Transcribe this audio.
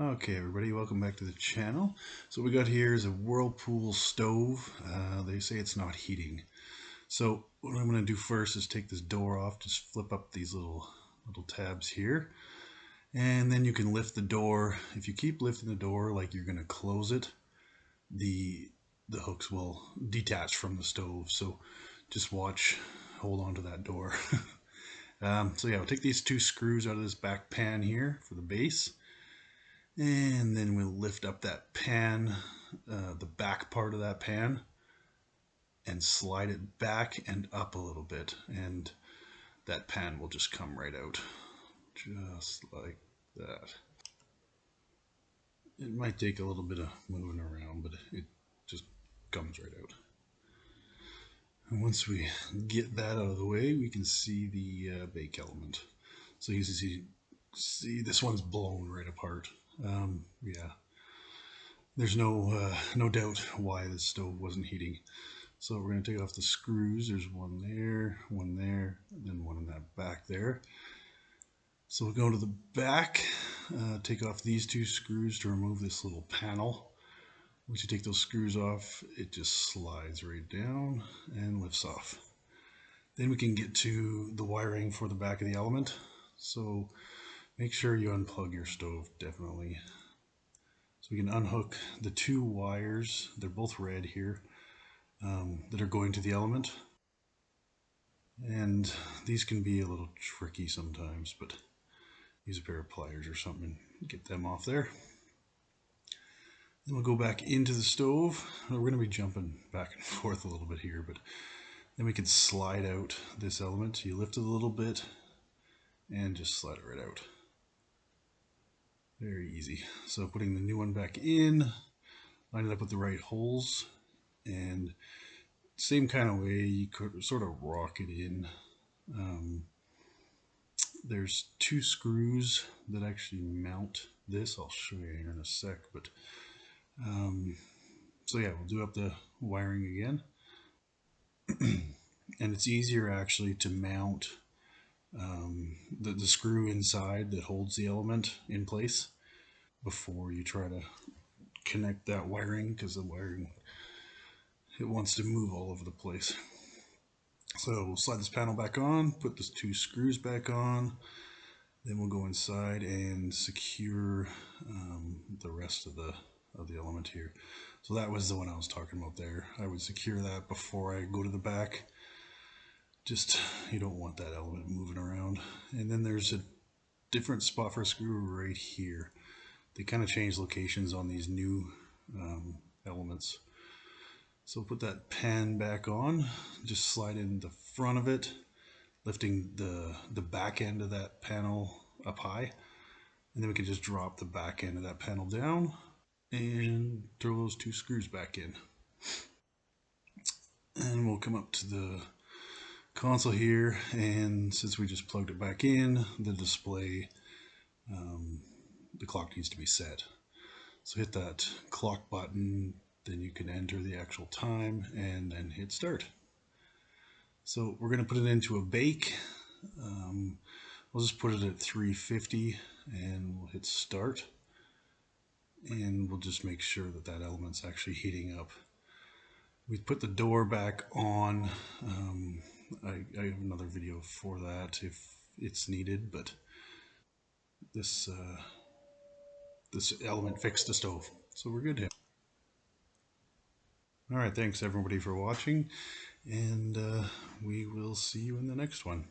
Okay, everybody, welcome back to the channel. So what we got here is a Whirlpool stove. They say it's not heating. So what I'm going to do first is take this door off, just flip up these little tabs here, and then you can lift the door. If you keep lifting the door like you're going to close it, the hooks will detach from the stove. So just watch, hold on to that door. So yeah, we'll take these two screws out of this back pan here for the base. And then we'll lift up that pan, the back part of that pan, and slide it back and up a little bit. And that pan will just come right out. Just like that. It might take a little bit of moving around, but it just comes right out. And once we get that out of the way, we can see the bake element. So you can see this one's blown right apart. Yeah, there's no doubt why the stove wasn't heating. So we're going to take off the screws. There's one there, and then one in that back there. So we'll go to the back, take off these two screws to remove this little panel. Once you take those screws off, it just slides right down and lifts off. Then we can get to the wiring for the back of the element. So make sure you unplug your stove, definitely. So we can unhook the two wires. They're both red here, that are going to the element. And these can be a little tricky sometimes, but use a pair of pliers or something and get them off there. Then we'll go back into the stove. We're going to be jumping back and forth a little bit here, but then we can slide out this element. You lift it a little bit and just slide it right out. Very easy. So putting the new one back in, line it up with the right holes, and same kind of way you could sort of rock it in. There's two screws that actually mount this. I'll show you here in a sec, but so yeah, we'll do up the wiring again. And it's easier actually to mount the screw inside that holds the element in place before you try to connect that wiring, because the wiring, it wants to move all over the place. So we'll slide this panel back on, put these two screws back on, then we'll go inside and secure the rest of the element here. So that was the one I was talking about there. I would secure that before I go to the back. Just, you don't want that element moving around. And then there's a different spot for a screw right here. They kind of change locations on these new elements. So put that pan back on, just slide in the front of it, lifting the back end of that panel up high, and then we can just drop the back end of that panel down and throw those two screws back in. And we'll come up to the console here, and since we just plugged it back in, the display, the clock needs to be set. So hit that clock button, then you can enter the actual time and then hit start. So we're going to put it into a bake. We'll just put it at 350 and we'll hit start. And we'll just make sure that that element's actually heating up. We put the door back on. I have another video for that if it's needed, but this element fixed the stove, so we're good here. All right, thanks everybody for watching, and we will see you in the next one.